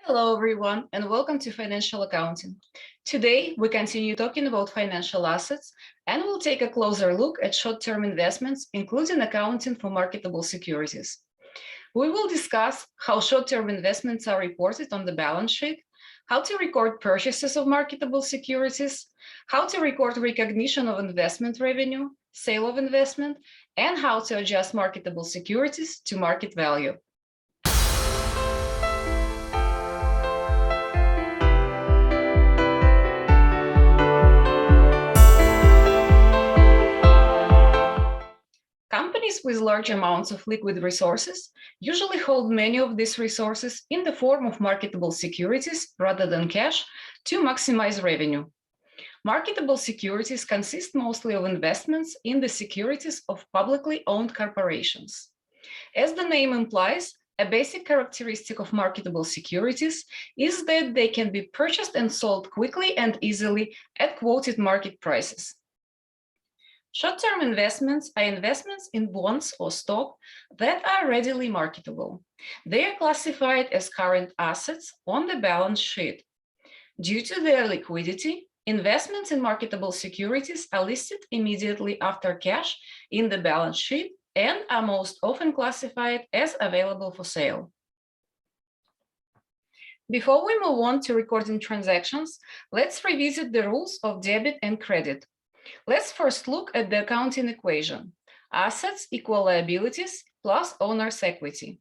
Hello, everyone, and welcome to Financial Accounting. Today, we continue talking about financial assets, and we'll take a closer look at short-term investments, including accounting for marketable securities. We will discuss how short-term investments are reported on the balance sheet, how to record purchases of marketable securities, how to record recognition of investment revenue, sale of investment, and how to adjust marketable securities to market value. Companies with large amounts of liquid resources usually hold many of these resources in the form of marketable securities rather than cash to maximize revenue. Marketable securities consist mostly of investments in the securities of publicly owned corporations. As the name implies, a basic characteristic of marketable securities is that they can be purchased and sold quickly and easily at quoted market prices. Short-term investments are investments in bonds or stock that are readily marketable. They are classified as current assets on the balance sheet. Due to their liquidity, investments in marketable securities are listed immediately after cash in the balance sheet and are most often classified as available for sale. Before we move on to recording transactions, let's revisit the rules of debit and credit. Let's first look at the accounting equation. Assets equal liabilities plus owner's equity.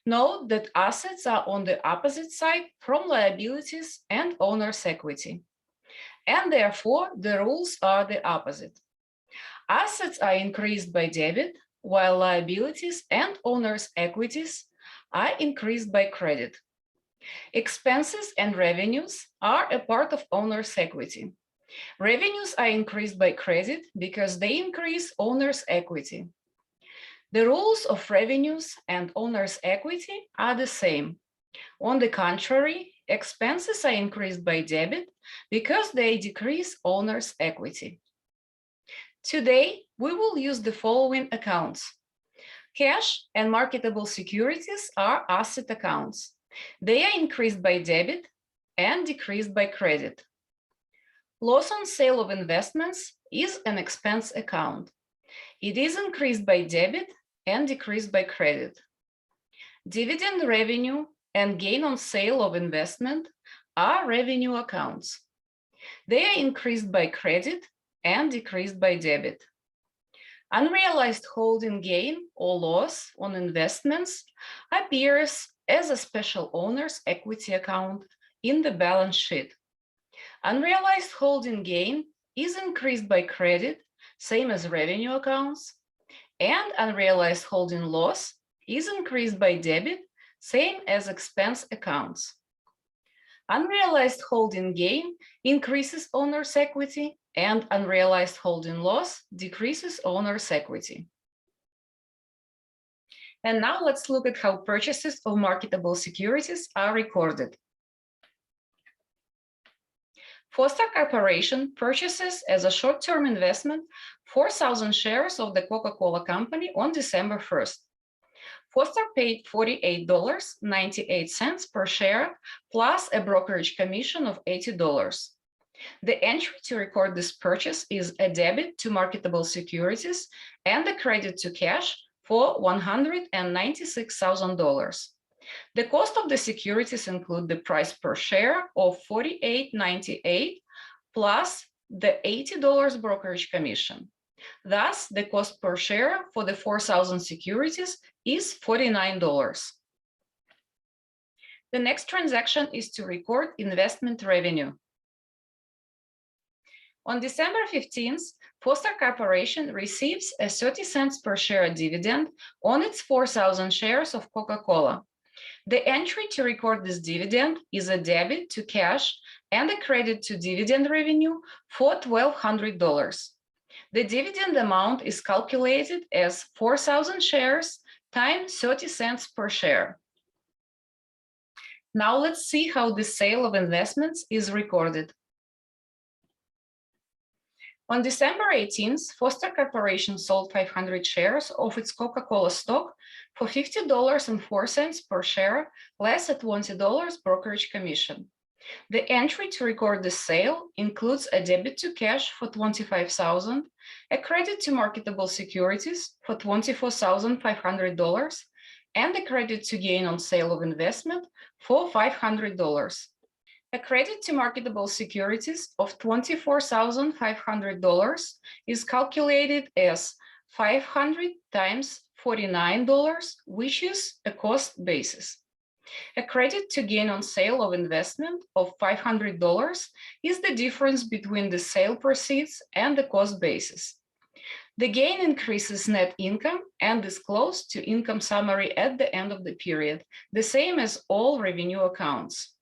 Note that assets are on the opposite side from liabilities and owner's equity. And therefore, the rules are the opposite. Assets are increased by debit, while liabilities and owner's equities are increased by credit. Expenses and revenues are a part of owner's equity. Revenues are increased by credit because they increase owner's equity. The rules of revenues and owner's equity are the same. On the contrary, expenses are increased by debit because they decrease owner's equity. Today, we will use the following accounts. Cash and marketable securities are asset accounts. They are increased by debit and decreased by credit. Loss on sale of investments is an expense account. It is increased by debit and decreased by credit. Dividend revenue and gain on sale of investment are revenue accounts. They are increased by credit and decreased by debit. Unrealized holding gain or loss on investments appears as a special owner's equity account in the balance sheet. Unrealized holding gain is increased by credit, same as revenue accounts, and unrealized holding loss is increased by debit, same as expense accounts. Unrealized holding gain increases owner's equity, and unrealized holding loss decreases owner's equity. And now let's look at how purchases of marketable securities are recorded. Foster Corporation purchases as a short-term investment 4,000 shares of the Coca-Cola Company on December 1st. Foster paid $48.98 per share plus a brokerage commission of $80. The entry to record this purchase is a debit to marketable securities and a credit to cash for $196,000. The cost of the securities include the price per share of $48.98 plus the $80 brokerage commission. Thus, the cost per share for the 4,000 securities is $49. The next transaction is to record investment revenue. On December 15th, Foster Corporation receives a 30 cents per share dividend on its 4,000 shares of Coca-Cola. The entry to record this dividend is a debit to cash and a credit to dividend revenue for $1,200. The dividend amount is calculated as 4,000 shares times 30 cents per share. Now let's see how the sale of investments is recorded. On December 18th, Foster Corporation sold 500 shares of its Coca-Cola stock for $50.04 per share, less a $20 brokerage commission. The entry to record the sale includes a debit to cash for $25,000, a credit to marketable securities for $24,500, and a credit to gain on sale of investment for $500. A credit to marketable securities of $24,500 is calculated as 500 times $49, which is a cost basis. A credit to gain on sale of investment of $500 is the difference between the sale proceeds and the cost basis. The gain increases net income and is close to income summary at the end of the period, the same as all revenue accounts.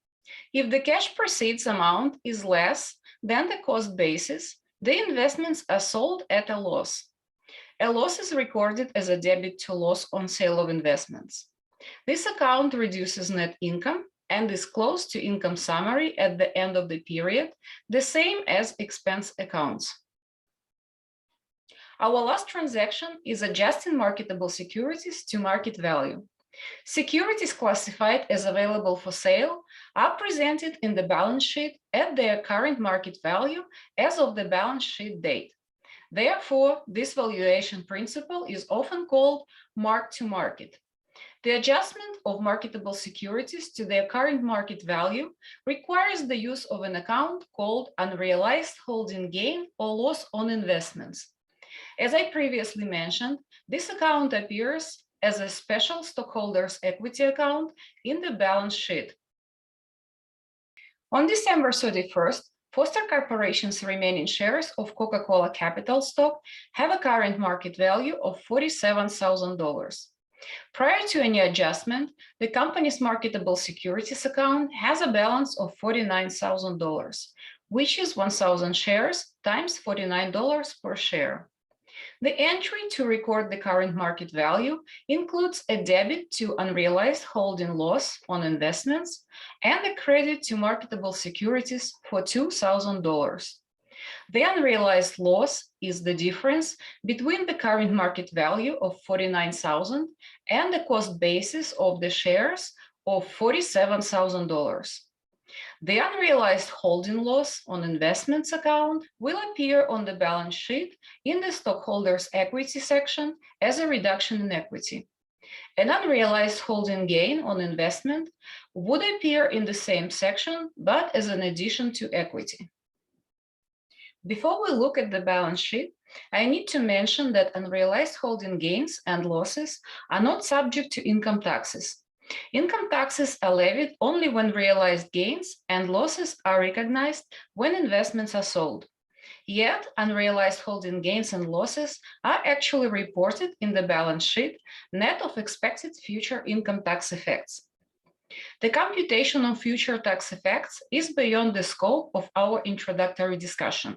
If the cash proceeds amount is less than the cost basis, the investments are sold at a loss. A loss is recorded as a debit to loss on sale of investments. This account reduces net income and is close to income summary at the end of the period, the same as expense accounts. Our last transaction is adjusting marketable securities to market value. Securities classified as available for sale are presented in the balance sheet at their current market value as of the balance sheet date. Therefore, this valuation principle is often called mark-to-market. The adjustment of marketable securities to their current market value requires the use of an account called unrealized holding gain or loss on investments. As I previously mentioned, this account appears as a special stockholders' equity account in the balance sheet. On December 31st, Foster Corporation's remaining shares of Coca-Cola capital stock have a current market value of $47,000. Prior to any adjustment, the company's marketable securities account has a balance of $49,000, which is 1,000 shares times $49 per share. The entry to record the current market value includes a debit to unrealized holding loss on investments and a credit to marketable securities for $2,000. The unrealized loss is the difference between the current market value of $49,000 and the cost basis of the shares of $47,000. The unrealized holding loss on investments account will appear on the balance sheet in the stockholders' equity section as a reduction in equity. An unrealized holding gain on investment would appear in the same section, but as an addition to equity. Before we look at the balance sheet, I need to mention that unrealized holding gains and losses are not subject to income taxes. Income taxes are levied only when realized gains and losses are recognized when investments are sold. Yet, unrealized holding gains and losses are actually reported in the balance sheet, net of expected future income tax effects. The computation of future tax effects is beyond the scope of our introductory discussion.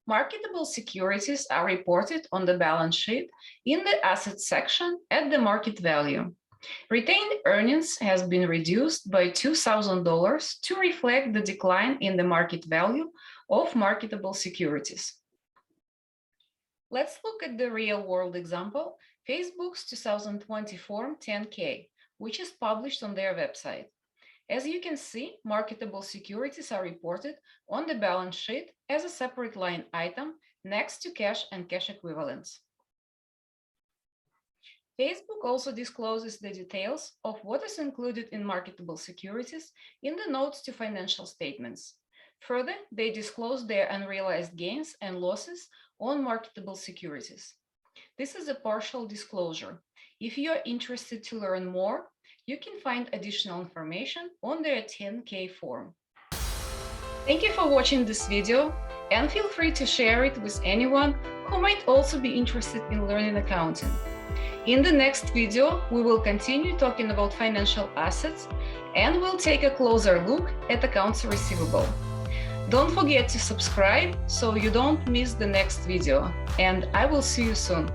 Marketable securities are reported on the balance sheet in the assets section at the market value. Retained earnings has been reduced by $2,000 to reflect the decline in the market value of marketable securities. Let's look at the real-world example, Facebook's 2020 Form 10-K, which is published on their website. As you can see, marketable securities are reported on the balance sheet as a separate line item next to cash and cash equivalents. Facebook also discloses the details of what is included in marketable securities in the notes to financial statements. Further, they disclose their unrealized gains and losses on marketable securities. This is a partial disclosure. If you are interested to learn more, you can find additional information on their 10-K form. Thank you for watching this video, and feel free to share it with anyone who might also be interested in learning accounting. In the next video, we will continue talking about financial assets, and we'll take a closer look at accounts receivable. Don't forget to subscribe so you don't miss the next video, and I will see you soon.